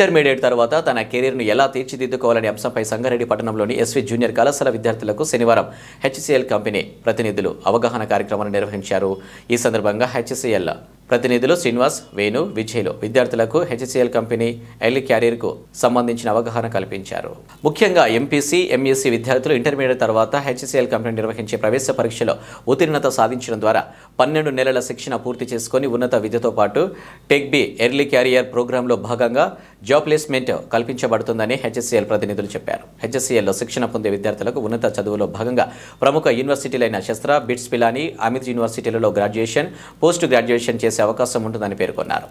Intermediate తర్వాత తన కెరీర్ను ఎలా తీర్చిదిద్దుకోవాలనే అంశంపై సంగారెడ్డి పట్టణంలోని ఎస్వి జూనియర్ కళాశాల విద్యార్థులకు శనివారం హెచ్సిఎల్ కంపెనీ ప్రతినిధులు అవగాహన కార్యక్రమాన్ని నిర్వహించారు. ఈ సందర్భంగా హెచ్సిఎల్ ప్రతినిధులు శ్రీనివాస్, వేణు, విజయ్లు విద్యార్థులకు హెచ్సిఎల్ కంపెనీ ఎల్ క్యారియర్కు సంబంధించిన అవగాహన కల్పించారు. ముఖ్యంగా ఎంపీసీ, ఎంఎస్సీ విద్యార్థులు ఇంటర్మీడియట్ తర్వాత హెచ్సిఎల్ కంపెనీ నిర్వహించే ప్రవేశ పరీక్షలో ఉత్తీర్ణత సాధించడం ద్వారా 12 నెలల శిక్షణ పూర్తి చేసుకుని ఉన్నత విద్యతో పాటు టెక్-బి ఎర్లీ క్యారియర్ ప్రోగ్రాంలో భాగంగా జాబ్ ప్లేస్మెంట్ కల్పించబడుతుందని హెచ్సిఎల్ ప్రతినిధులు చెప్పారు. హెచ్సిఎల్లో శిక్షణ పొందే విద్యార్థులకు ఉన్నత చదువులో భాగంగా ప్రముఖ యూనివర్సిటీలైన శస్త్ర, బిట్స్ పిలాని, అమిత్ యూనివర్సిటీలలో గ్రాడ్యుయేషన్, పోస్ట్ గ్రాడ్యుయేషన్ చేసే అవకాశం ఉంటుందని పేర్కొన్నారు.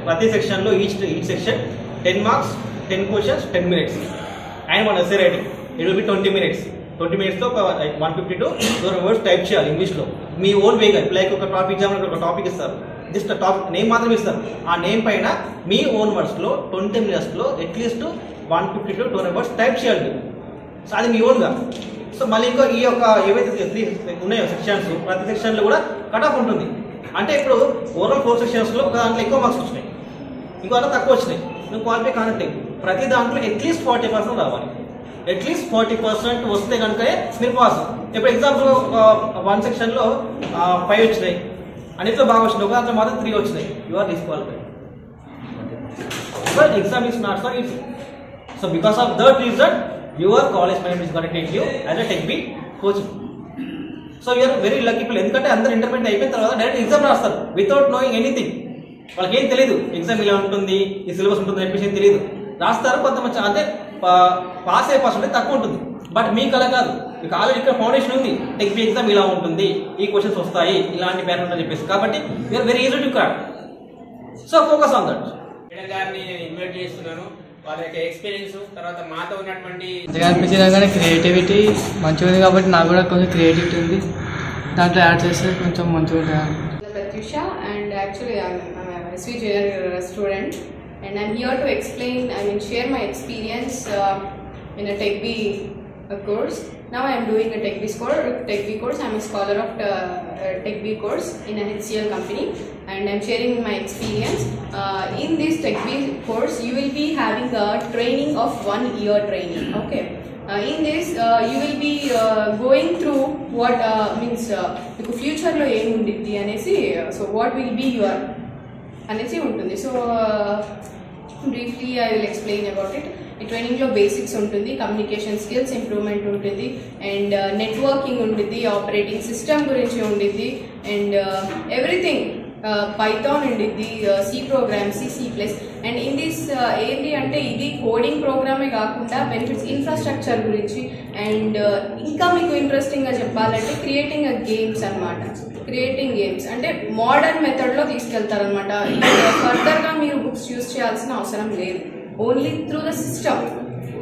ప్రతి సెక్షన్ లో each section 10 marks, 10 questions, 10 minutes and one essay writing. It will be 20 minutes. 20 minutes తో 152 వర్డ్స్ టైప్ చేయాలి ఇంగ్లీష్ లో మీ ఓన్ వేగా. లైక్ ఒక టాపిక్ ఎగ్జామ్ ఒక టాపిక్ ఇస్తారు, జస్ట్ టాపిక్ నేమ్ మాత్రం ఇస్తారు. ఆ నేమ్ పైన మీ ఓన్ వర్డ్స్ లో 20 మినిట్స్ లో అట్లీస్ట్ 152 వర్డ్స్ టైప్ చేయాలి. సో అది మీ ఓన్గా. సో మళ్ళీ ఇంకో ఈ యొక్క ఏవైతే 3 ఉన్నాయో సెక్షన్స్, ప్రతి సెక్షన్లో కూడా కట్ ఆఫ్ ఉంటుంది. అంటే ఇప్పుడు ఓవరాల్ 4 సెక్షన్స్లో ఒక దాంట్లో ఎక్కువ మార్క్స్ వచ్చినాయి, ఇంకో దాంట్లో తక్కువ వచ్చినాయి. నువ్వు క్వాలిఫై కానట్టే ప్రతి దాంట్లో అట్లీస్ట్ 40% రావాలి. అట్లీస్ట్ 40% వస్తే కనుక మీరు పాస్. ఇప్పుడు ఎగ్జాంపుల్ 1 సెక్షన్లో 5 వచ్చినాయి, అన్నిట్లో బాగా వచ్చినాయి, ఒక దాంట్లో మాత్రం 3 వచ్చినాయి, you are disqualified. But exam is not so easy. So because of that reason your college management is going to take you as a tech-B coaching. So you are very lucky people. ఎందుకంటే అందరూ intermediate అయిపోయిన తర్వాత direct exam రాస్తారు without knowing anything. వాళ్ళకి ఏం తెలియదు exam ఇలా ఉంటుంది, ఈ సిలబస్ ఉంటుంది చెప్పేసి తెలియదు. రాస్తారు కొంతమంది, అంటే పాస్ అయ్యే పర్సెంటేజ్ తక్కువ ఉంటుంది. బట్ మీకు అలా కాదు, మీకు ఆల్రెడీ ఇక్కడ ఫౌండేషన్ ఉంది. టెక్-బి ఎగ్జామ్ ఇలా ఉంటుంది, ఈ క్వశ్చన్స్ వస్తాయి, ఇలాంటి ప్యాటర్న్ ఉందని చెప్పేసి. కాబట్టి you are very easy to crack. So focus on that. గారిని నేను ఇన్వైట్ చేస్తున్నాను. వాళ్ళ యొక్క ఎక్స్పీరియన్స్ తర్వాత మాతో ఉన్నటువంటి అనిపించిన క్రియేటివిటీ మంచిగా ఉంది కాబట్టి నాకు కూడా కొంచెం క్రియేటివిటీ ఉంది, దాంట్లో యాడ్ చేస్తే కొంచెం మంచిగా ఉంటుంది. Pratyusha and actually I'm a SV Junior student and I'm here to explain, share my experience in a Tech-B course. Now I am doing a Tech-B course. I'm a scholar of Tech-B course in a HCL company and I'm sharing my experience. In this Tech-B course you will be having a training of 1 year training. Okay. In this you will be going through what means మీకు future లో ఏం ఉండిద్ది అనేసి, so what will be your అనేసి ఉంటుంది. So briefly I will explain about it. ఈ ట్రైనింగ్లో basics ఉంటుంది, కమ్యూనికేషన్ స్కిల్స్ ఇంప్రూవ్మెంట్ ఉంటుంది, అండ్ నెట్వర్కింగ్ ఉంటుంది, ఆపరేటింగ్ సిస్టమ్ గురించి ఉండిద్ది, అండ్ ఎవ్రీథింగ్ పైథాన్ ఉండిద్ది, C program, C plus. And in this ఏంటి అంటే ఇది కోడింగ్ ప్రోగ్రామే కాకుండా బెనిఫిట్స్ ఇన్ఫ్రాస్ట్రక్చర్ గురించి, అండ్ ఇంకా మీకు ఇంట్రెస్టింగ్గా చెప్పాలంటే క్రియేటింగ్ గేమ్స్ అనమాట. క్రియేటింగ్ గేమ్స్ అంటే మోడర్న్ మెథడ్లో తీసుకెళ్తారనమాట. ఫర్దర్గా మీరు బుక్స్ యూజ్ చేయాల్సిన అవసరం లేదు. Only through the system.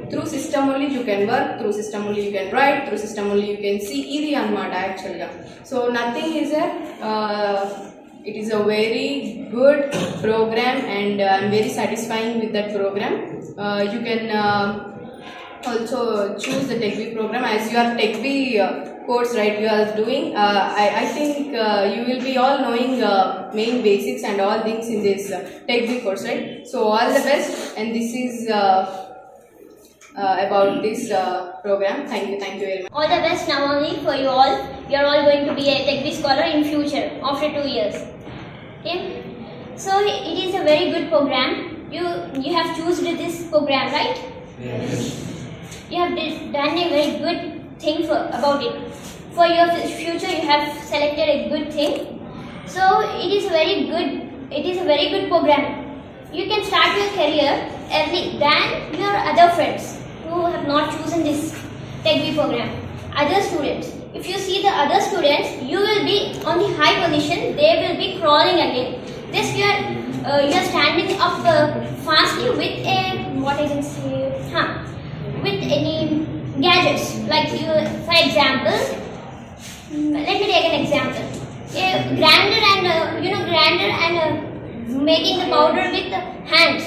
Through system only you can work, through system only you can write, through system only you can see. Idi anamata actually. So nothing is a it is a very good program and I'm very satisfying with that program. You can also choose the Tech-B program as your Tech-B course, right? You are doing I think you will be all knowing main basics and all things in this Tech-B course, right? So all the best, and this is about this program. Thank you very much. All the best Navani for you all. You are all going to be a Tech-B scholar in future after 2 years. Okay, so it is a very good program. You have chosen this program, right? Yes. You have done a very good thing about it. For your future you have selected a good thing. So it is a very good program. You can start your career early than your other friends who have not chosen this Tech-B program. Other students, if you see the other students, you will be on the high position, they will be crawling again. This you are standing up fastly with a what I can say, with any gadgets. Like you, for example, let me take an example. A grinder and making the powder with the hands.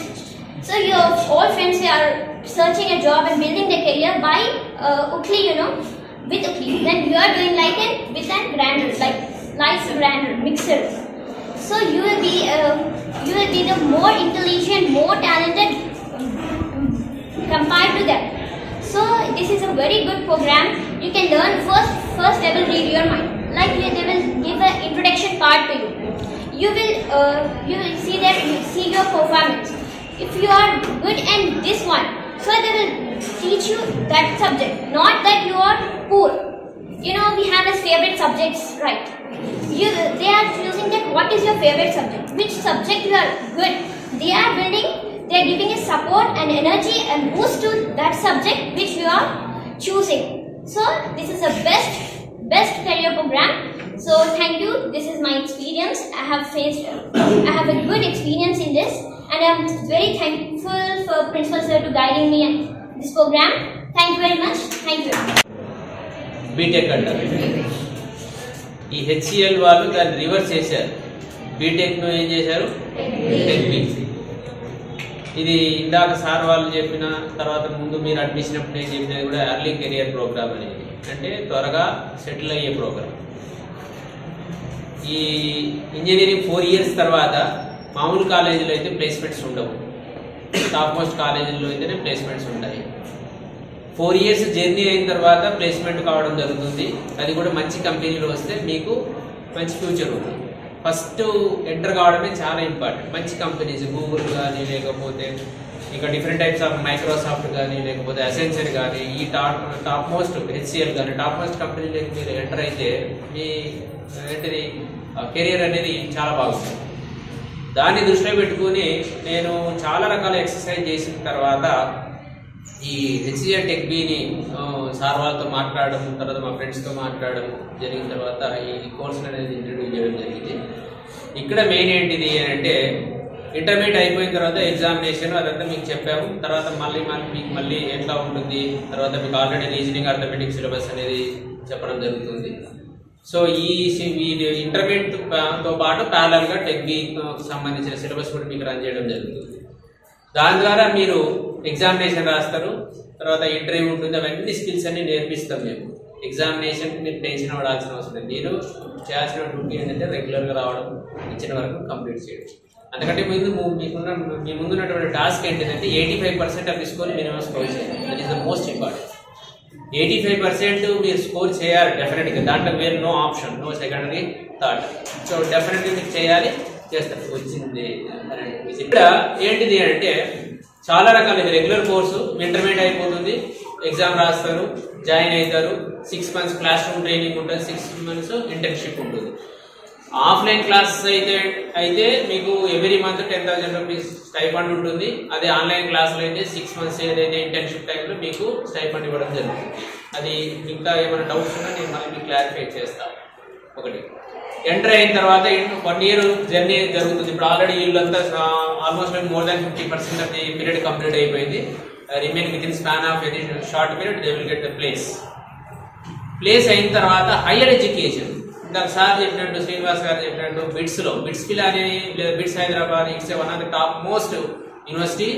So your all friends are searching a job and building their career by Ukli, with Ukli. Then you are doing like with a grinder, like grinder, mixer. So you will be the more intelligent, more talented compared to them. So this is a very good program. You can learn first they will read your mind. Like they will give an introduction part to you. You will see your performance. If you are good in this one, so they will teach you that subject. Not that you are poor. You know, we have as favorite subjects, right? They are choosing that what is your favorite subject, which subject you are good. They are giving a support and energy and boost to that subject which you are choosing. So this is the best career program. So thank you. This is my experience. I have a good experience in this, and I am very thankful for Principal Sir to guiding me in this program. Thank you very much. Thank you. B Tech అంటారు. ఈ HCl వాళ్ళు దాన్ని reverse చేశారు. బీటెక్ను ఏం చేశారు, టెక్బీ. ఇది ఇందాక sir వాళ్ళు చెప్పిన తర్వాత ముందు మీరు అడ్మిషన్ అప్పుడు నేను చెప్పినది కూడా ఎర్లీ కెరియర్ ప్రోగ్రామ్ అనేది, అంటే త్వరగా సెటిల్ అయ్యే ప్రోగ్రామ్. ఈ ఇంజనీరింగ్ 4 years తర్వాత మామూలు కాలేజీలో అయితే ప్లేస్మెంట్స్ ఉండవు, టాప్ మోస్ట్ కాలేజీల్లో అయితేనే ప్లేస్మెంట్స్ ఉంటాయి. 4 years జర్నీ అయిన తర్వాత ప్లేస్మెంట్ కావడం జరుగుతుంది. అది కూడా మంచి కంపెనీలో వస్తే మీకు మంచి ఫ్యూచర్ ఉంటుంది. ఫస్ట్ ఎంటర్ కావడమే చాలా ఇంపార్టెంట్. మంచి కంపెనీస్ గూగుల్ కానీ, లేకపోతే ఇంకా డిఫరెంట్ టైప్స్ ఆఫ్ మైక్రోసాఫ్ట్ కానీ, లేకపోతే అసెన్చర్ కానీ, ఈ టాప్ మోస్ట్ హెచ్సిఎల్ కానీ టాప్ మోస్ట్ కంపెనీలకు మీరు ఎంటర్ అయితే మీ ఏంటిది కెరియర్ అనేది చాలా బాగుంటుంది. దాన్ని దృష్టిలో పెట్టుకుని నేను చాలా రకాల ఎక్సర్సైజ్ చేసిన తర్వాత ఈ హెచ్సిఎల్ టెక్బీని సార్ వాళ్ళతో మాట్లాడడం, తర్వాత మా ఫ్రెండ్స్తో మాట్లాడడం జరిగిన తర్వాత ఈ కోర్స్ అనేది ఇంట్రడ్యూస్ చేయడం జరిగింది. ఇక్కడ మెయిన్ ఏంటిది అంటే ఇంటర్మీడియట్ అయిపోయిన తర్వాత ఎగ్జామినేషన్ అదంతా మీకు చెప్పాము. తర్వాత మీకు మళ్ళీ ఎట్లా ఉంటుంది, తర్వాత మీకు ఆల్రెడీ రీజనింగ్ అర్థమెటిక్ సిలబస్ అనేది చెప్పడం జరుగుతుంది. సో ఈ ఇంటర్మీడియట్తో పాటు ప్యారలల్గా టెక్బీకి సంబంధించిన సిలబస్ కూడా మీకు రన్ చేయడం జరుగుతుంది. దాని ద్వారా మీరు ఎగ్జామినేషన్ రాస్తారు, తర్వాత ఇంటర్వ్యూ ఉంటుంది. అవన్నీ స్కిల్స్ అన్ని నేర్పిస్తాం మేము. ఎగ్జామినేషన్ మీరు టెన్షన్ పడాల్సిన అవసరం లేదు. మీరు చేయాల్సిన డ్యూటీ ఏంటంటే రెగ్యులర్గా రావడం, ఇచ్చిన వరకు కంప్లీట్ చేయడం. అందుకంటే మీ ముందున్నటువంటి టాస్క్ ఏంటంటే 85% ఆఫ్ స్కోర్ మినిమం స్కోర్ చేయాలి. That is the most important. 85% మీరు స్కోర్ చేయాలి డెఫినెట్గా. దాంట్లో వేరే no option, no secondary thought. So డెఫినెట్గా మీరు చేయాలి, చేస్తారు. వచ్చింది ఇక్కడ ఏంటిది అంటే చాలా రకాల రెగ్యులర్ కోర్సు. ఇంటర్మీడియట్ అయిపోతుంది, ఎగ్జామ్ రాస్తారు, జాయిన్ అవుతారు. 6 months క్లాస్ రూమ్ ట్రైనింగ్ ఉంటుంది, 6 months ఇంటర్న్షిప్ ఉంటుంది. ఆఫ్లైన్ క్లాసెస్ అయితే మీకు ఎవ్రీ మంత్ 10,000 rupees స్టైఫండ్ ఉంటుంది. అదే ఆన్లైన్ క్లాసులు అయితే 6 months ఏదైతే ఇంటర్న్షిప్ టైంలో మీకు స్టైఫండ్ ఇవ్వడం జరుగుతుంది. అది ఇంకా ఏమైనా డౌట్స్ ఉన్నా నేను మళ్ళీ మీకు క్లారిఫై చేస్తాను. ఒకటి ఎంటర్ అయిన తర్వాత 1 year జర్నీ జరుగుతుంది. ఇప్పుడు ఆల్రెడీ వీళ్ళంతా almost more than 50% of the period complete అయిపోయింది. Remain with in span of very short period they will get the place అయిన తర్వాత హైయర్ ఎడ్యుకేషన్. ఇందాక సార్ చెప్పినట్టు, శ్రీనివాస్ గారు చెప్పినట్టు, bits Pilani bits Hyderabad it's one of the top most university.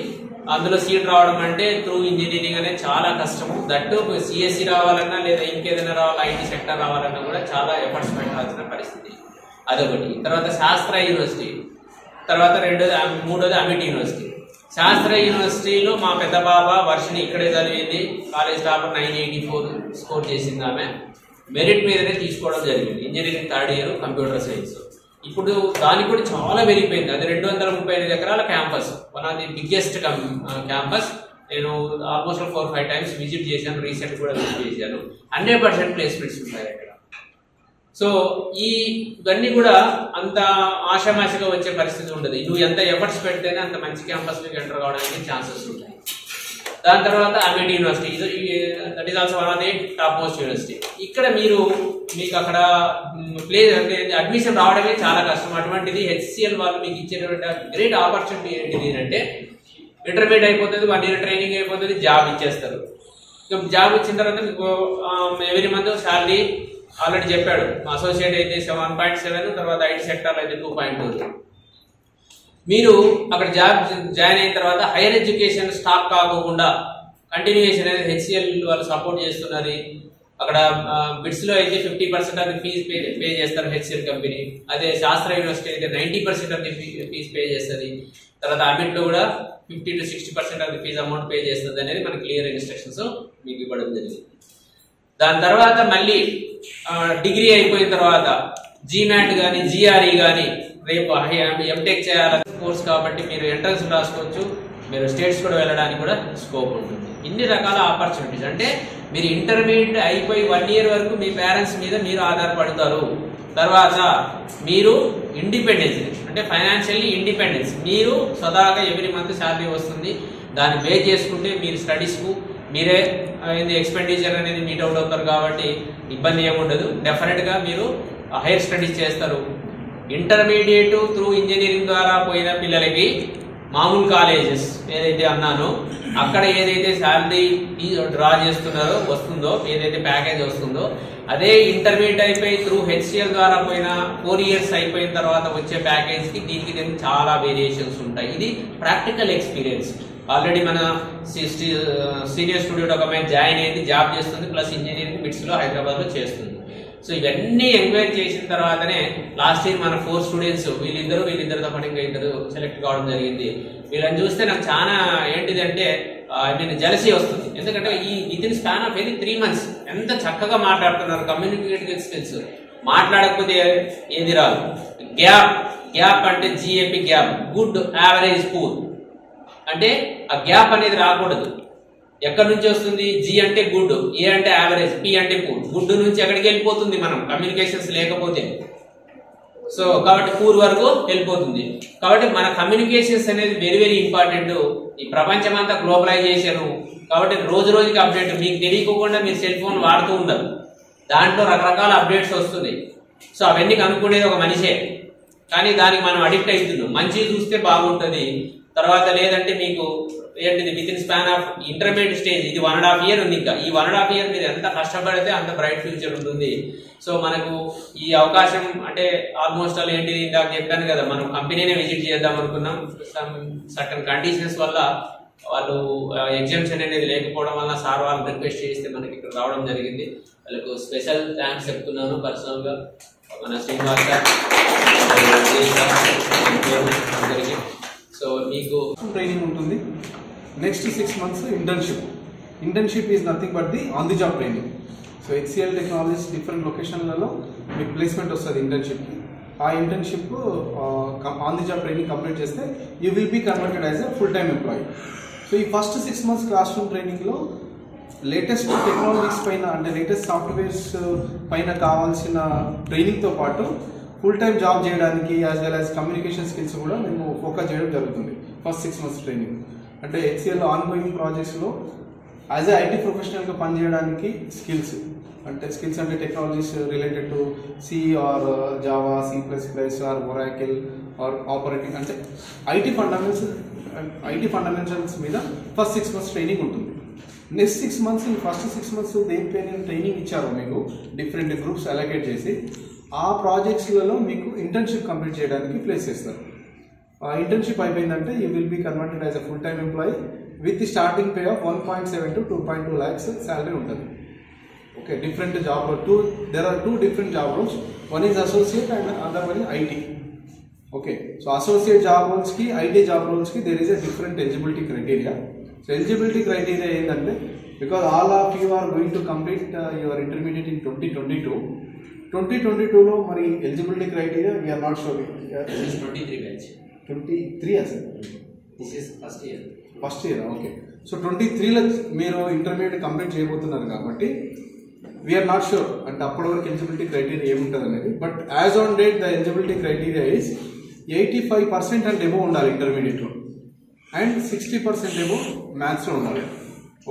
అందులో seat రావడం అంటే త్రూ ఇంజనీరింగ్ అనేది చాలా కష్టము. దట్టు సిఎస్సి రావాలన్నా లేదా ఇంకేదైనా రావాలి, ఐటీ సెక్టర్ రావాలన్నా కూడా చాలా ఎఫర్ట్స్ పెట్టాల్సిన పరిస్థితి. అదొకటి. తర్వాత శాస్త్ర యూనివర్సిటీ, తర్వాత మూడోది అమిట్ యూనివర్సిటీ. శాస్త్ర యూనివర్సిటీలో మా పెద్ద పాప వర్షిని ఇక్కడే చదివింది. కాలేజ్ టాపర్ 984 స్కోర్ చేసింది. ఆమె మెరిట్ మీదనే తీసుకోవడం జరిగింది. Engineering 3rd year computer science. ఇప్పుడు దానికి కూడా చాలా పెరిగిపోయింది. అది 235 ఎకరాల campus, one of the biggest campus. నేను ఆల్మోస్ట్ 4-5 times విజిట్ చేశాను, రీసెంట్ కూడా విజిట్ చేశాను. 100% ప్లేస్మెంట్స్ ఉంటాయి అక్కడ. సో ఇవన్నీ కూడా అంత ఆషామాషిగా వచ్చే పరిస్థితి ఉండదు. నువ్వు ఎంత ఎఫర్ట్స్ పెడితేనే అంత మంచి క్యాంపస్లోకి ఎంటర్ కావడానికి ఛాన్సెస్ ఉంటాయి. దాని తర్వాత Amit university, that is also one of the top most university. ఇక్కడ మీకు అక్కడ ప్లేస్ అడ్మిషన్ రావడమే చాలా కష్టం. అటువంటిది హెచ్సిఎల్ వాళ్ళు మీకు ఇచ్చేటువంటి గ్రేట్ ఆపర్చునిటీ ఏంటిది అంటే ఇంటర్మీడియట్ అయిపోతుంది, 1 year ట్రైనింగ్ అయిపోతుంది, జాబ్ ఇచ్చేస్తారు. జాబ్ ఇచ్చిన తర్వాత మీకు ఎవ్రీ మంత్ శాలరీ ఆల్రెడీ చెప్పాడు. అసోసియేట్ అయితే 1.7, తర్వాత ఐటీ సెక్టర్ అయితే 2.2. మీరు అక్కడ జాయిన్ అయిన తర్వాత హైయర్ ఎడ్యుకేషన్ స్టాప్ కాకుండా కంటిన్యూయేషన్ అనేది హెచ్సిఎల్ వాళ్ళు సపోర్ట్ చేస్తున్నది. అక్కడ బిట్స్ లో అయితే 50% ఆఫ్ ది ఫీజు పే చేస్తారు హెచ్సిఎల్ కంపెనీ. అదే శాస్త్ర యూనివర్సిటీ అయితే 90% ఆఫ్ ది ఫీజు పే చేస్తుంది. తర్వాత అబిట్ లో కూడా 50 to 60% of the fee amount pay చేస్తుంది అనేది మనకి క్లియర్ ఇన్స్ట్రక్షన్స్ మీకు ఇవ్వడం జరిగింది. దాని తర్వాత మళ్ళీ డిగ్రీ అయిపోయిన తర్వాత జీమాట్ కానీ జిఆర్ఈ కానీ రేపు ఎంటెక్ చేయాలని కోర్స్ కాబట్టి మీరు ఎంట్రన్స్ రాసుకోవచ్చు. మీరు స్టేట్స్ కూడా వెళ్ళడానికి కూడా స్కోప్ ఉంటుంది. ఇన్ని రకాల ఆపర్చునిటీస్. అంటే మీరు ఇంటర్మీడియట్ అయిపోయి 1 year వరకు మీ పేరెంట్స్ మీద మీరు ఆధారపడతారు. తర్వాత మీరు ఇండిపెండెన్స్ అంటే ఫైనాన్షియల్లీ ఇండిపెండెన్స్, మీరు స్వతహాగా ఎవ్రీ మంత్ శాలరీ వస్తుంది. దాన్ని బేస్ చేసుకుంటే మీరు స్టడీస్కు మీరే ఎక్స్పెండిచర్ అనేది మీట్ అవుట్ అవుతారు కాబట్టి ఇబ్బంది ఏముండదు. డెఫినెట్గా మీరు హైయర్ స్టడీస్ చేస్తారు. ఇంటర్మీడియట్ త్రూ ఇంజనీరింగ్ ద్వారా పోయిన పిల్లలకి మామూలు కాలేజెస్ ఏదైతే అన్నానో అక్కడ ఏదైతే శాలరీ డ్రా చేస్తున్నారో వస్తుందో, ఏదైతే ప్యాకేజ్ వస్తుందో, అదే ఇంటర్మీడియట్ అయిపోయి త్రూ హెచ్సిఎల్ ద్వారా పోయిన 4 years అయిపోయిన తర్వాత వచ్చే ప్యాకేజ్ కి దీనికి చాలా వేరియేషన్స్ ఉంటాయి. ఇది ప్రాక్టికల్ ఎక్స్పీరియన్స్. ఆల్రెడీ మన సీనియర్ స్టూడెంట్ ఒక అమ్మాయి జాయిన్ అయింది, జాబ్ చేస్తుంది, ప్లస్ ఇంజనీరింగ్ బిట్స్ లో హైదరాబాద్ లో చేస్తుంది. సో ఇవన్నీ ఎంక్వైరీ చేసిన తర్వాతనే లాస్ట్ ఇయర్ మన 4 students వీళ్ళిద్దరితో పాటు ఇంకా 2 సెలెక్ట్ కావడం జరిగింది. వీళ్ళని చూస్తే నాకు చాలా ఏంటిదంటే నేను జలసీ వస్తుంది. ఎందుకంటే ఈ వితిన్ స్పాన్ ఆఫ్ 3 months ఎంత చక్కగా మాట్లాడుతున్నారు. కమ్యూనికేటివ్ స్కిల్స్ మాట్లాడకపోతే ఏది రాదు. గ్యాప్ అంటే GAP gap, good average poor అంటే ఆ గ్యాప్ అనేది రాకూడదు. ఎక్కడి నుంచి వస్తుంది? జి అంటే గుడ్, ఏ అంటే యావరేజ్, పి అంటే పూర్. గుడ్ నుంచి ఎక్కడికి వెళ్ళిపోతుంది మనం కమ్యూనికేషన్స్ లేకపోతే. సో కాబట్టి పూర్ వరకు వెళ్ళిపోతుంది. కాబట్టి మన కమ్యూనికేషన్స్ అనేది వెరీ వెరీ ఇంపార్టెంట్. ఈ ప్రపంచం అంతా గ్లోబలైజేషన్ కాబట్టి రోజు రోజుకి అప్డేట్. మీకు తెలియకుండా మీరు సెల్ ఫోన్ వాడుతూ ఉండరు, దాంట్లో రకరకాల అప్డేట్స్ వస్తుంది. సో అవన్నీ కనుక్కునేది ఒక మనిషే, కానీ దానికి మనం అడిక్ట్ అవుతున్నాం. మంచి చూస్తే బాగుంటుంది, తర్వాత లేదంటే మీకు ఏంటిది with span of intermediate stage ఇది 1.5 year ఉంది. ఇంకా ఈ 1.5 year మీరు ఎంత కష్టపడితే అంత బ్రైట్ ఫ్యూచర్ ఉంటుంది. సో మనకు ఈ అవకాశం అంటే ఆల్మోస్ట్ ఆల్ ఏంటిది ఇందాక చెప్పాను కదా, మనం కంపెనీనే విజిట్ చేద్దాం అనుకున్నాం. సర్టన్ కండిషన్స్ వల్ల వాళ్ళు ఎగ్జామ్షన్ అనేది లేకపోవడం వల్ల సార్ వాళ్ళు రిక్వెస్ట్ చేస్తే మనకి ఇక్కడ రావడం జరిగింది. వాళ్ళకు స్పెషల్ థ్యాంక్స్ చెప్తున్నాను పర్సనల్ గా. మన శ్రీనివాస్ గారు అందరికీ. సో మీకు ట్రైనింగ్ ఉంటుంది. Next 6 months internship is nothing but the on the job training. So HCL Technologies different లొకేషన్లలో మీకు ప్లేస్మెంట్ వస్తుంది ఇంటర్న్షిప్కి. ఆ internship on the job training complete చేస్తే you will be converted as a full time employee. So ఈ first 6 months classroom ట్రైనింగ్లో latest technologies పైన అంటే లేటెస్ట్ సాఫ్ట్వేర్స్ పైన కావాల్సిన ట్రైనింగ్తో పాటు ఫుల్ టైమ్ జాబ్ చేయడానికి as well as communication skills కూడా మేము ఫోకస్ చేయడం జరుగుతుంది ఫస్ట్ 6 months ట్రైనింగ్. అంటే హెచ్సిఎల్ ఆన్గోయింగ్ ప్రాజెక్ట్స్లో యాజ్ ఏ ఐటీ ప్రొఫెషనల్గా పనిచేయడానికి స్కిల్స్ అంటే technologies related to C or Java, C++ or Oracle or operating అంటే ఐటీ ఫండమెంటల్స్ మీద ఫస్ట్ 6 months ట్రైనింగ్ ఉంటుంది. నెక్స్ట్ 6 months ఫస్ట్ 6 months దేనిపైన ట్రైనింగ్ ఇచ్చారో మీకు డిఫరెంట్ గ్రూప్స్ అలొకేట్ చేసి ఆ ప్రాజెక్ట్స్లలో మీకు ఇంటర్న్షిప్ కంప్లీట్ చేయడానికి ప్లేస్ చేస్తారు. ఆ ఇంటర్న్షిప్ అయిపోయిందంటే you will be converted as a full time employee with starting pay of 1.7 to 2.2 lakhs salary ఉంటుంది. Okay, different job there are 2 different job roles. One is associate and other one is IT. Okay, so associate job రోల్స్కి IT job రోల్స్కి there is a different eligibility criteria. So eligibility criteria ఏంటంటే because all of you are going to complete your intermediate in 2022లో మరి eligibility criteria we're not showing. 23 అసలు this is first year. Okay, so 23లో మీరు intermediate complete చేయబోతున్నారు కాబట్టి we are not sure అంటే అప్పటి వరకు ఎలిజిబిలిటీ క్రైటీరియా ఏముంటుంది అనేది. But as on date the eligibility criteria is 85% and above ఉండాలి ఇంటర్మీడియట్లో అండ్ 60% ఎబో మ్యాథ్స్లో ఉండాలి.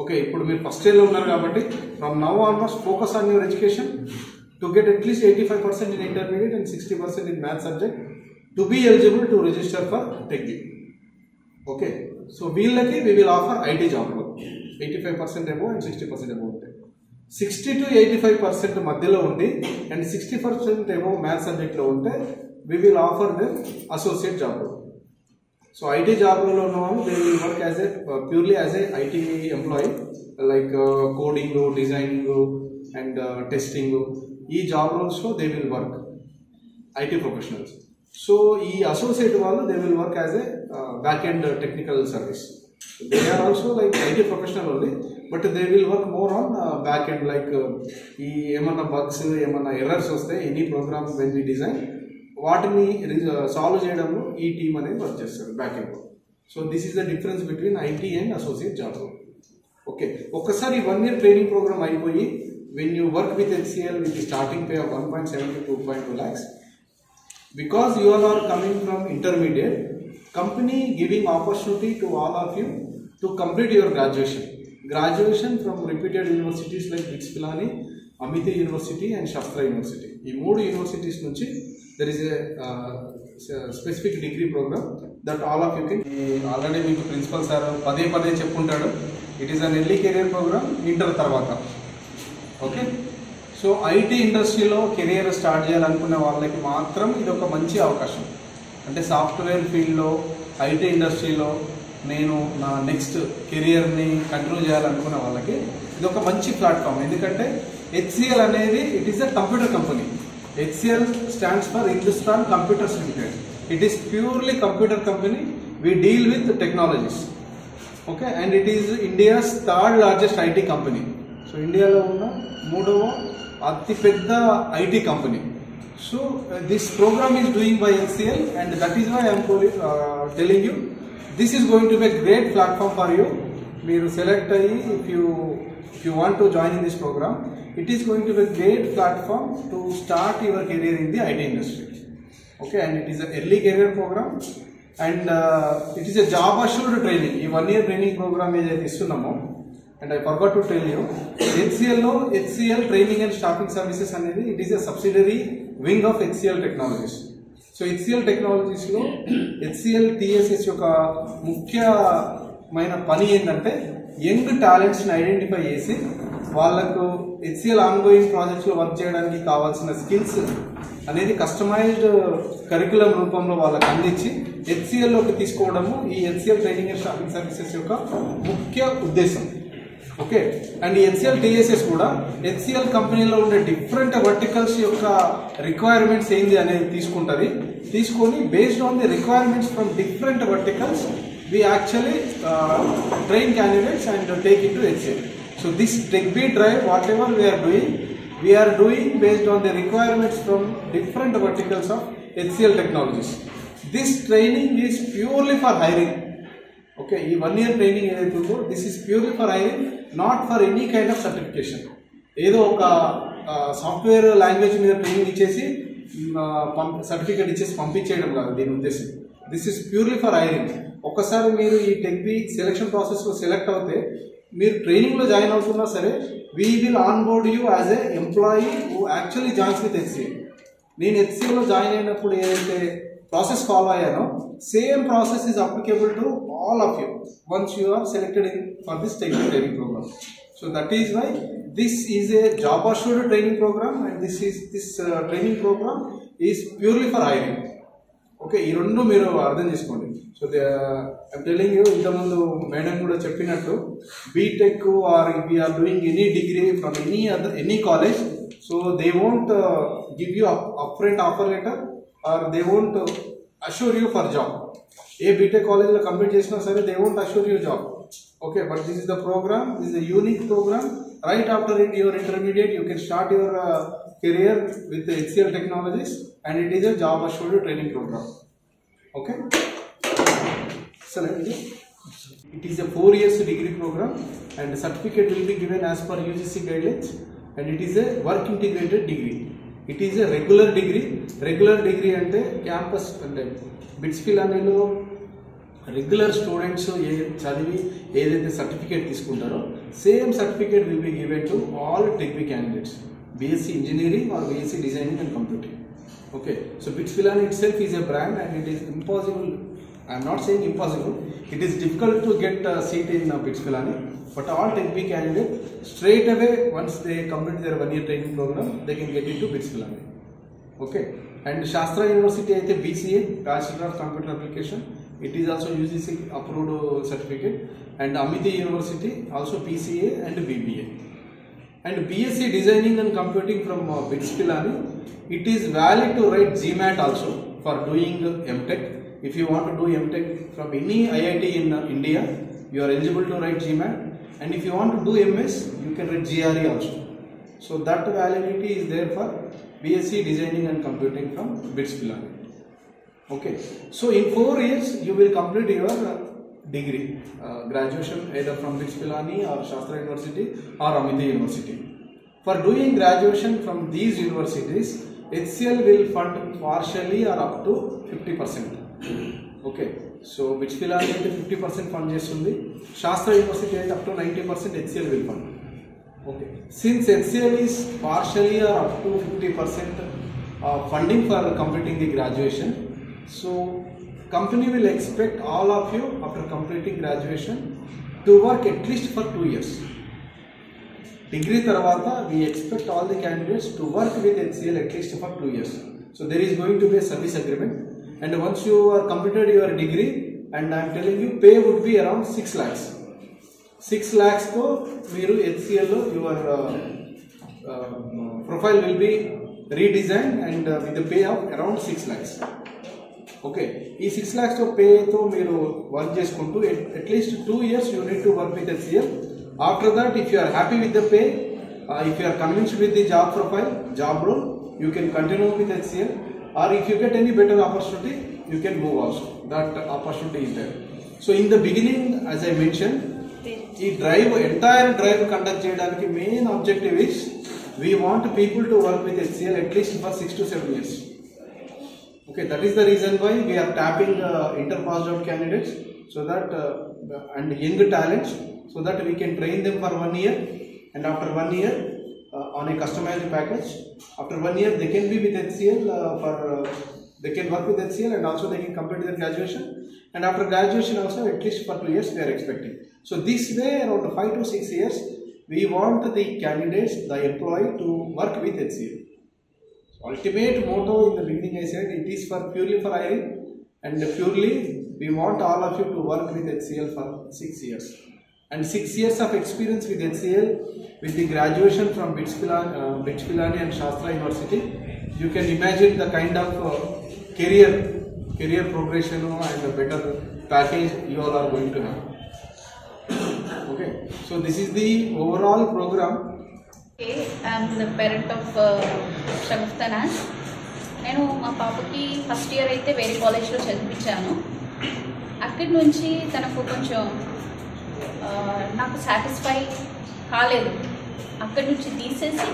ఓకే, ఇప్పుడు మీరు ఫస్ట్ ఇయర్లో ఉన్నారు కాబట్టి from now onwards focus on your education to get at least 85% in intermediate and 60% in math subject to be eligible to register for TechB. Okay, so we will offer IT job role 85% above and 60% above. 60 to 85% మధ్యలో ఉండి and 60% above math subject లో ఉంటే we will offer them associate job role. So IT job role ఉన్న వాళ్ళు they will work as a purely as a IT employee like coding, designing and testing, ఈ job రోల్స్లో they will work IT professionals. So ఈ associate వాళ్ళు they will work as a back end technical service. They are also like IT professional only, but they will work more on back end. Like ఈ ఏమన్నా bugs, ఏమన్నా errors వస్తే any program when we design, వాటిని solve చేయడంలో ఈ team అనేది work చేస్తారు back end. So this is the difference between IT and associate job role. Okay, ఒక్కసారి 1 year ట్రైనింగ్ ప్రోగ్రామ్ అయిపోయి when you work with HCL with the starting pay of 1.7 to 2.2 lakhs, because you all are coming from intermediate, company giving opportunity to all of you to complete your graduation from reputed universities like BITS Pilani, Amity University and Shastra University. ఈ 3 universities నుంచి there is a specific degree program that all of you can. Already మీకు principal sir పదే చెప్పుకుంటాడు, it is an early career program inter తర్వాత. Okay, so IT ఇండస్ట్రీలో career start చేయాలనుకునే వాళ్ళకి మాత్రం ఇది ఒక మంచి అవకాశం. అంటే సాఫ్ట్వేర్ ఫీల్డ్లో ఐటీ ఇండస్ట్రీలో నేను నా నెక్స్ట్ కెరియర్ని కంటిన్యూ చేయాలనుకునే వాళ్ళకి ఇది ఒక మంచి ప్లాట్ఫామ్. ఎందుకంటే HCL అనేది it is a computer company. HCL stands for Hindustan Computers Limited. It is purely computer company. We deal with technologies. Okay, and it is India's 3rd largest IT company. సో ఇండియాలో ఉన్న 3వ అతిపెద్ద IT company. So this program is doing by HCL and that is why I'm telling you this is going to be great platform for you. మీరు select అయ్యి if you want to join in this program, it is going to be a great platform to start your career in the IT industry. Okay, and it is an early career program and it is a job assured training. ఈ 1 year training program ఏదైతే ఇస్తున్నామో, and I forgot to tell you, HCL లో HCL training and staffing services అనేది it is a subsidiary wing of HCL Technologies. So HCL Technologies లో HCL TSS యొక్క ముఖ్యమైన పని ఏంటంటే యంగ్ టాలెంట్స్ ని ఐడెంటిఫై చేసి వాళ్ళకు HCL ఆన్గోయింగ్ ప్రాజెక్ట్స్ లో వర్క్ చేయడానికి కావాల్సిన స్కిల్స్ అనేది కస్టమైజ్డ్ కరికులం రూపంలో వాళ్ళకి అందించి HCL లోకి తీసుకోవడము ఈ HCL training and staffing services యొక్క ముఖ్య ఉద్దేశం. ఓకే, అండ్ ఈ HCL TSS కూడా HCL కంపెనీలో ఉండే డిఫరెంట్ వర్టికల్స్ యొక్క రిక్వైర్మెంట్స్ ఏంది అనేది తీసుకొని based on the requirements from different verticals we actually train candidates and take into HCL. So this TechBee drive, whatever we are doing based on the requirements from different verticals of HCL technologies. This training is purely for hiring. Okay, ఈ 1 year training ఏదైతే ఉందో this is purely for hiring, not for any kind of certification. ఏదో ఒక software language మీద training ఇచ్చేసి certificate ఇచ్చేసి పంపించేయడం కాదు దీని ఉద్దేశం. This is purely for hiring. ఒక్కసారి మీరు ఈ టెక్బీ సెలక్షన్ ప్రాసెస్లో సెలెక్ట్ అవుతే మీరు ట్రైనింగ్లో జాయిన్ అవుతున్నా సరే we will on board you as a employee who actually joins with HCL. నేను HCLలో జాయిన్ అయినప్పుడు ఏదైతే ప్రాసెస్ ఫాలో అయ్యానో same process is applicable to all of you once you are selected in for this TechBee training program. So that is why this is a job assured training program and this training program is purely for hiring. Okay, ఈ రెండు మీరు అర్థం చేసుకోండి. So I'm telling you, ఇంతకుముందు madam కూడా చెప్పినట్టు B Tech or we are doing any degree from any college, so they won't give you upfront offer letter or they won't assure you for job. ఏ B Tech కాలేజ్లో కంప్లీట్ చేసినా సరే they won't assure you job. Okay, but this is the program, this is a unique program. Right after your intermediate, you can start your career with the HCL technologies and it is a job assured training program. Okay? So, it is a 4 years degree program and the certificate will be given as per UGC guidelines and it is a work integrated degree. It is a regular degree. Regular degree ante campus ante BITS Pilani lo regular students చదివి ఏదైతే certificate తీసుకుంటారో same certificate will be given to all TechBee candidates, BSc engineering or BSc designing and computing. Okay, so BITS Pilani itself is a brand and it is impossible, I am not saying impossible, it is difficult to get a seat in BITS Pilani, but all TechBee candidates straight away once they complete their 1 year training program they can get into BITS Pilani. Okay, and Shastra University aithe BCA, Bachelor of Computer Application, it is also UGC approved certificate, and Amity University also PCA and BBA. And BSc Designing and Computing from BITS Pilani, it is valid to write GMAT also for doing MTech. If you want to do MTech from any IIT in India, you are eligible to write GMAT. And if you want to do MS, you can write GRE also. So that validity is there for BSc Designing and Computing from BITS Pilani. Okay, so in 4 years you will complete your degree, graduation either from BITS Pilani or Shastra University or Amity University. For doing graduation from these universities, HCL will fund partially or up to 50%. Okay, so BITS Pilani అయితే 50% fund చేస్తుంది, Shastra University అయితే up to 90% HCL will fund. Okay, since HCL is partially or up to 50% funding for completing the graduation, so company will expect all of you after completing graduation to work at least for 2 years. Degree tarvata we expect all the candidates to work with HCL at least for 2 years. So there is going to be a service agreement, and once you are completed your degree, and I am telling you pay would be around 6 lakhs. 6 lakhs to మీరు HCL లో your profile will be redesigned and with the pay of around 6 lakhs. Okay, ఈ 6 lakhs పేతో మీరు work చేసుకుంటూ at least 2 years you need to work with HCL. After that, if you are happy with the pay, if you are convinced with the job profile, job role, you can continue with HCL, or if you get any better opportunity, you can move also. That opportunity is there. So in the beginning, as I mentioned, ఈ entire drive conduct చేయడానికి main objective is we want people to work with HCL at least for 6 to 7 years. Okay, that is the reason why we are tapping inter-passed out candidates, so that and young talents, so that we can train them for 1 year, and after 1 year on a customized package, after 1 year they can be with HCL they can work with HCL, and also they can complete their graduation, and after graduation also at least for 2 years they are expecting. So this way around 5 to 6 years we want the candidates, the employee, to work with HCL. Ultimate motto in the beginning I said it is for purely for hiring, and purely we want all of you to work with HCL for 6 years, and 6 years of experience with HCL with the graduation from BITS Pilani and Shastra University. You can imagine the kind of career progression and a better package you all are going to have. Okay, so this is the overall program. Okay, I am the parent of Shagufta Nas. నేను మా పాపకి first year అయితే వేరే కాలేజ్లో చదివించాను. అక్కడి నుంచి తనకు కొంచెం నాకు సాటిస్ఫై కాలేదు. అక్కడి నుంచి తీసేసి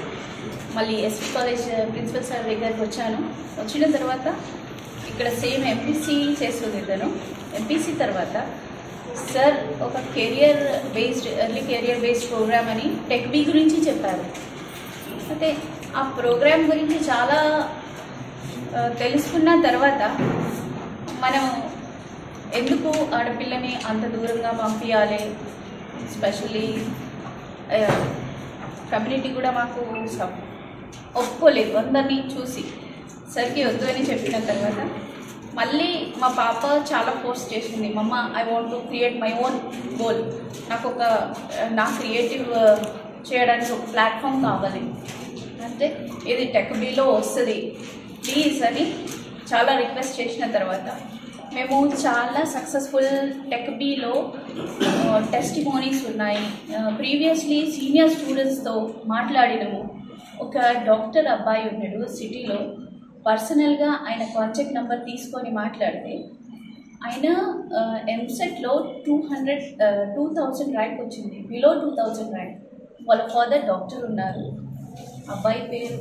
మళ్ళీ ఎస్వి కాలేజ్ ప్రిన్సిపల్ సార్ దగ్గరికి వచ్చాను. వచ్చిన తర్వాత ఇక్కడ సేమ్ ఎంపీసీ చేస్తుంది తను. ఎంపీసీ తర్వాత సార్ ఒక ఎర్లీ కెరియర్ బేస్డ్ ప్రోగ్రామ్ అని టెక్ బీ గురించి చెప్పారు. అయితే ఆ ప్రోగ్రామ్ గురించి చాలా తెలుసుకున్న తర్వాత మనం ఎందుకు ఆడపిల్లని అంత దూరంగా పంపించాలి, స్పెషల్లీ కమ్యూనిటీ కూడా మాకు ఒప్పుకోలేదు. అందరినీ చూసి సరికి వద్దు అని చెప్పిన తర్వాత మళ్ళీ మా పాప చాలా ఫోర్స్ చేసింది, మమ్మ I want to create my own goal, నాకు నా క్రియేటివ్ చేయడానికి ఒక ప్లాట్ఫామ్ కావాలి అంటే ఇది టెక్ బీలో వస్తుంది ప్లీజ్ అని చాలా రిక్వెస్ట్ చేసిన తర్వాత మేము చాలా సక్సెస్ఫుల్ టెక్ బీలో టెస్టిమోనీస్ ఉన్నాయి. ప్రీవియస్లీ సీనియర్ స్టూడెంట్స్తో మాట్లాడినము. ఒక డాక్టర్ అబ్బాయి ఉన్నాడు సిటీలో, పర్సనల్గా ఆయన కాంటాక్ట్ నెంబర్ తీసుకొని మాట్లాడితే ఆయన ఎంసెట్లో 2000 ర్యాంక్ వచ్చింది, బిలో 2000 ర్యాంక్. వాళ్ళ ఫాదర్ డాక్టర్ ఉన్నారు. అబ్బాయి పేరు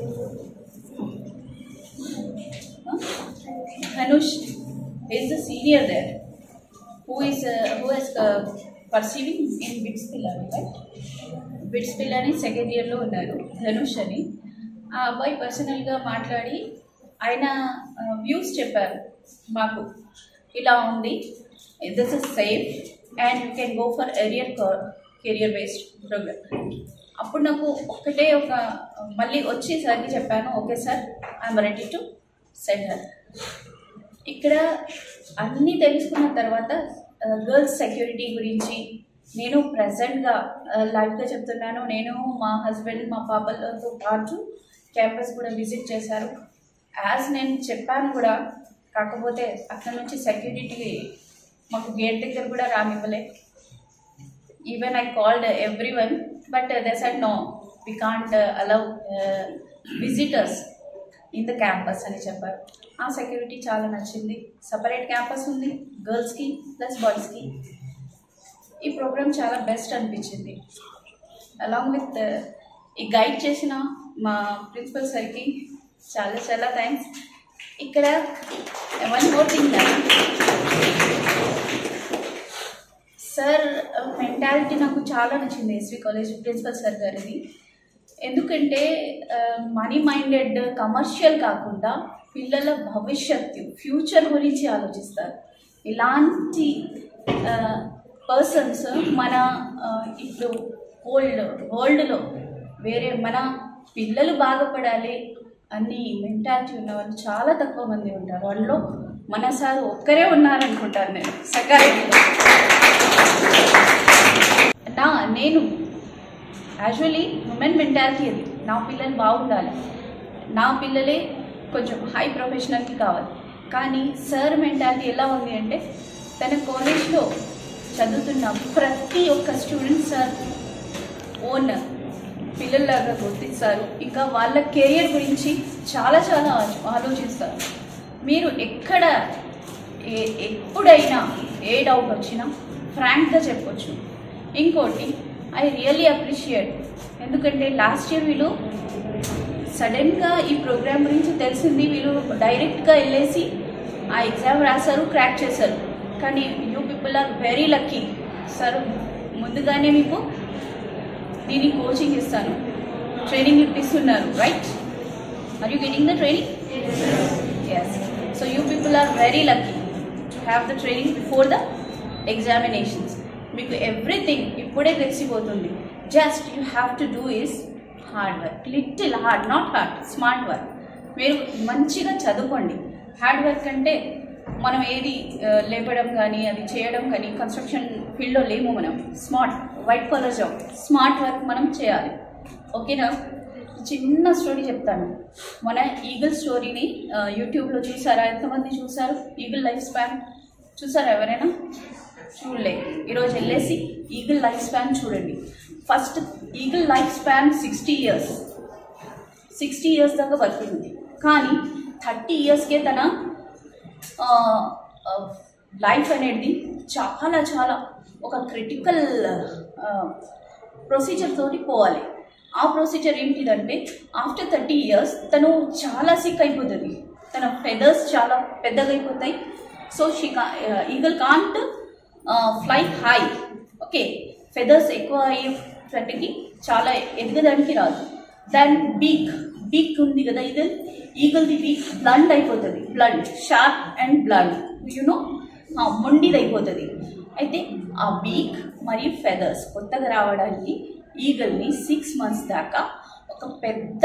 Dhanush. is the senior there who is pursuing in BITS Pilani, right? BITS Pilani second ఇయర్లో ఉన్నారు ధనుష్ అని. ఆ అబ్బాయి పర్సనల్గా మాట్లాడి ఆయన వ్యూస్ చెప్పారు మాకు, ఇలా ఉంది, this is safe and you can go for career based program. అప్పుడు నాకు మళ్ళీ వచ్చేసరికి చెప్పాను, okay sir I'm ready to send her. ఇక్కడ అన్నీ తెలుసుకున్న తర్వాత గర్ల్స్ సెక్యూరిటీ గురించి, నేను ప్రజెంట్గా లైవ్గా చెప్తున్నాను, నేను మా హస్బెండ్ మా పాపలతో పాటు క్యాంపస్ కూడా విజిట్ చేశారు. యాజ్ నేను చెప్పాను కూడా, కాకపోతే అక్కడ నుంచి సెక్యూరిటీ మాకు గేట్ దగ్గర కూడా రానివ్వలే. Even I called everyone, but they said no, we can't allow visitors in the campus అని చెప్పారు. ఆ సెక్యూరిటీ చాలా నచ్చింది. సపరేట్ క్యాంపస్ ఉంది గర్ల్స్కి ప్లస్ బాయ్స్కి. ఈ ప్రోగ్రామ్ చాలా బెస్ట్ అనిపించింది. అలాంగ్ విత్ ఈ గైడ్ చేసిన మా ప్రిన్సిపల్ సార్కి చాలా చాలా థ్యాంక్స్. ఇక్కడ one more thing, sir mentality నాకు చాలా నచ్చింది ఎస్వి కాలేజ్ ప్రిన్సిపల్ సార్ గారిది. ఎందుకంటే మనీ మైండెడ్, కమర్షియల్ కాకుండా పిల్లల భవిష్యత్తు ఫ్యూచర్ గురించి ఆలోచిస్తారు. ఇలాంటి పర్సన్స్ మన ఇప్పుడు వరల్డ్లో వేరే మన పిల్లలు బాగుపడాలి అని మెంటాలిటీ ఉన్న వాళ్ళు చాలా తక్కువ మంది ఉంటారు. వాళ్ళలో మన సార్ ఒక్కరే ఉన్నారనుకుంటాను నేను సెక్యూరిటీలో. నేను యాక్చువల్లీ ఉమెన్ మెంటాలిటీ అది, నా పిల్లలు బాగుండాలి, నా పిల్లలే కొంచెం హై ప్రొఫెషనల్కి కావాలి. కానీ సార్ మెంటాలిటీ ఎలా ఉంది అంటే, తన కాలేజ్లో చదువుతున్న ప్రతి ఒక్క స్టూడెంట్ సార్ ఓన్ పిల్లల్లాగా గుర్తిస్తారు. ఇంకా వాళ్ళ కెరియర్ గురించి చాలా చాలా ఆలోచిస్తారు. మీరు ఎక్కడ ఎప్పుడైనా ఏ డౌట్ వచ్చినా ఫ్రాంక్గా చెప్పొచ్చు. ఇంకోటి, ఐ రియల్లీ అప్రిషియేట్, ఎందుకంటే లాస్ట్ ఇయర్ వీళ్ళు సడన్గా ఈ ప్రోగ్రామ్ గురించి తెలిసింది, వీళ్ళు డైరెక్ట్గా వెళ్ళేసి ఆ ఎగ్జామ్ రాశారు, క్రాక్ చేశారు. కానీ you people are very lucky. Sir ముందుగానే మీకు నేను కోచింగ్ ఇస్తాను, ట్రైనింగ్ ఇప్పిస్తున్నారు, right? Are you getting the training? Yes. So you people are very lucky to have the training before the examinations. మీకు ఎవ్రీథింగ్ ఇప్పుడే తెలిసిపోతుంది. Just you have to do is hard work, little hard, not hard, smart work. మీరు మంచిగా చదువుకోండి. Hard work అంటే మనం ఏది లేపడం కానీ అది చేయడం కానీ కన్స్ట్రక్షన్ ఫీల్డ్లో లేము మనం. Smart white collar job, smart work మనం చేయాలి. ఓకేనా? చిన్న స్టోరీ చెప్తాను. మన ఈగల్ స్టోరీని యూట్యూబ్లో చూసారా? ఎంతమంది చూసారు? ఈగల్ లైఫ్ స్పాన్ చూసారా ఎవరైనా? చూడలే. ఈరోజు వెళ్ళేసి ఈగల్ లైఫ్ స్పాన్ చూడండి. First eagle life span 60 years, 60 years దాకా బతుకుతుంది. కానీ 30 yearsకే తన లైఫ్ అనేది చాలా చాలా ఒక క్రిటికల్ ప్రొసీజర్ తోటి పోవాలి. ఆ ప్రొసీజర్ ఏంటిదంటే, ఆఫ్టర్ 30 years తను చాలా సిక్ అయిపోతుంది. తన ఫెదర్స్ చాలా పెద్దగా అయిపోతాయి. So eagle can't fly high. Okay, feathers ఎక్కువ అయ్యేటట్టుకి చాలా ఎదగడానికి రాదు. దాని బీక్ ఉంది కదా, ఈగల్ది బీక్ బ్లండ్ అయిపోతుంది. Blunt, sharp and blunt, you know, మొండిది అయిపోతుంది. అయితే ఆ బీక్ మరియు ఫెదర్స్ కొత్తగా రావడానికి ఈగల్ని 6 months దాకా ఒక పెద్ద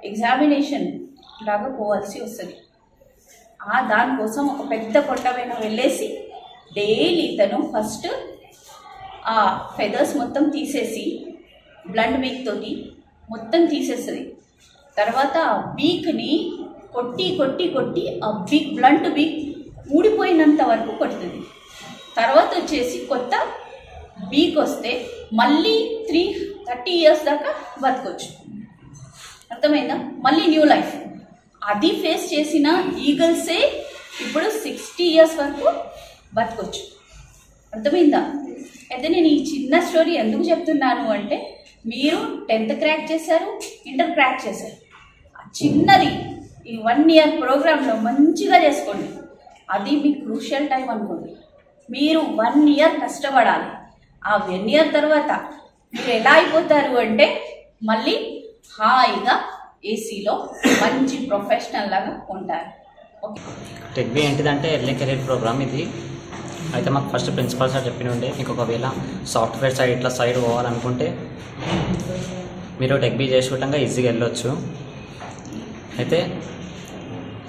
ఎగ్జామినేషన్ లాగా పోవాల్సి వస్తుంది. దానికోసం ఒక పెద్ద కొండపైన వెళ్ళేసి డైలీ తను ఫస్ట్ ఆ ఫెదర్స్ మొత్తం తీసేసి బ్లండ్ బీక్ తోటి మొత్తం తీసేస్తుంది. తర్వాత ఆ బీక్ని కొట్టి ఆ బీక్, బ్లండ్ బీక్ ఊడిపోయినంత వరకు కొడుతుంది. తర్వాత వచ్చేసి కొత్త బీక్ వస్తే మళ్ళీ 30 years దాకా బతకొచ్చు. అర్థమైందా? మళ్ళీ న్యూ లైఫ్. అది ఫేస్ చేసిన ఈగల్సే ఇప్పుడు 60 years వరకు బతకొచ్చు. అర్థమైందా? అయితే నేను ఈ చిన్న స్టోరీ ఎందుకు చెప్తున్నాను అంటే, మీరు 10th క్రాక్ చేశారు, ఇంటర్ క్రాక్ చేశారు. ఆ చిన్నది ఈ 1 year ప్రోగ్రాంలో మంచిగా చేసుకోండి. అది మీ క్రూషియల్ టైం అనుకోండి. మీరు 1 year కష్టపడాలి. ఆ 1 year తర్వాత మీరు ఎలా అయిపోతారు అంటే, మళ్ళీ హాయిగా ఏసీలో మంచి ప్రొఫెషనల్ లాగా ఉంటారు. ఓకే. టెక్బీ ఏంటిదంటే ఎర్లీ కెరీర్ ప్రోగ్రామ్ ఇది. అయితే మాకు ఫస్ట్ ప్రిన్సిపల్ సార్ చెప్పినుండే, మీకు ఒకవేళ సాఫ్ట్వేర్ సైడ్ ఇట్లా సైడ్ పోవాలనుకుంటే మీరు టెక్బీ చేసుకుంటాక ఈజీగా వెళ్ళొచ్చు. అయితే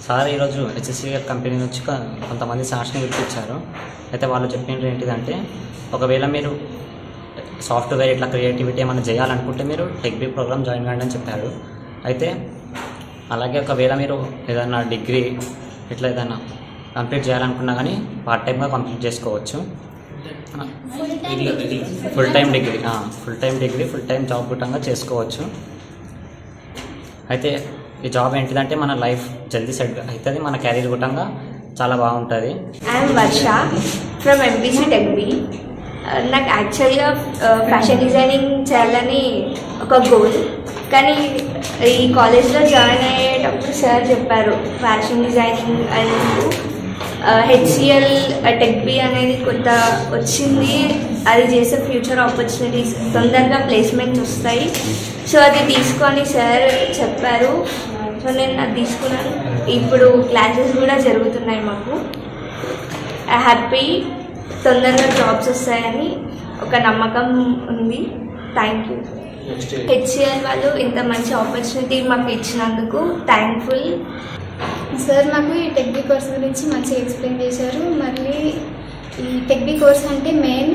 సార్ ఈరోజు హెచ్సిఎల్ కంపెనీ నుంచి కొంతమంది సార్స్ని పిలిపించారు. అయితే వాళ్ళు చెప్పింది ఏంటిదంటే, ఒకవేళ మీరు సాఫ్ట్వేర్ ఇట్లా క్రియేటివిటీ ఏమైనా చేయాలనుకుంటే మీరు టెక్ బీ ప్రోగ్రామ్ జాయిన్ కాండి అని చెప్పారు. అయితే అలాగే ఒకవేళ మీరు ఏదైనా డిగ్రీ ఇట్లా ఏదైనా కంప్లీట్ చేయాలనుకున్నా కానీ పార్ట్ టైమ్గా కంప్లీట్ చేసుకోవచ్చు. Full time degree full time job గుట్టంగా చేసుకోవచ్చు. అయితే ఈ జాబ్ ఏంటిదంటే మన లైఫ్ జల్దీ సెట్ అవుతుంది, మన కెరీర్ గుట్టంగా చాలా బాగుంటుంది. I'm Varsha from MPC tech B. నాకు యాక్చువల్గా ఫ్యాషన్ డిజైనింగ్ చేయాలని ఒక గోల్, కానీ ఈ కాలేజ్లో జాయిన్ అయ్యేటప్పుడు సార్ చెప్పారు ఫ్యాషన్ డిజైనింగ్ అని హెచ్సిఎల్ టెక్ బీ అనేది కొత్త వచ్చింది, అది చేసే ఫ్యూచర్ ఆపర్చునిటీస్ తొందరగా ప్లేస్మెంట్స్ వస్తాయి, సో అది తీసుకొని సార్ చెప్పారు. సో నేను అది తీసుకున్నాను. ఇప్పుడు క్లాసెస్ కూడా జరుగుతున్నాయి మాకు. హ్యాపీ తొందరగా జాబ్స్ వస్తాయని ఒక నమ్మకం ఉంది. థ్యాంక్ యూ హెచ్సిఎల్ వాళ్ళు ఇంత మంచి ఆపర్చునిటీ మాకు ఇచ్చినందుకు థ్యాంక్ఫుల్. సార్ మాకు ఈ టెక్ బీ కోర్స్ గురించి మంచిగా ఎక్స్ప్లెయిన్ చేశారు. మళ్ళీ ఈ టెక్ బీ కోర్స్ అంటే మెయిన్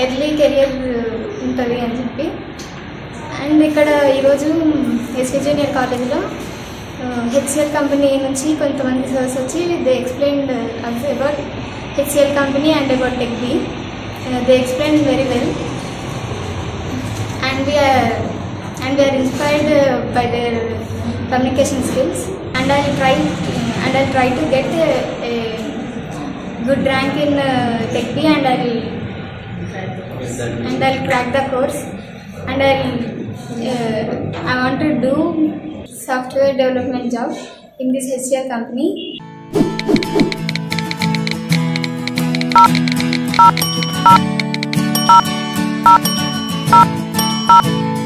ఎర్లీ కెరియర్ ఉంటుంది అని చెప్పి. అండ్ ఇక్కడ ఈరోజు ఎస్వి జూనియర్ కాలేజ్లో హెచ్సిఎల్ కంపెనీ నుంచి కొంతమంది సర్స్ వచ్చి they explained about HCL company and about tech B. They explain very well and we are inspired by their communication skills, and I'll try to get a good rank in Tech B, and I'll crack the course, and I want to do software development job in this HCL company.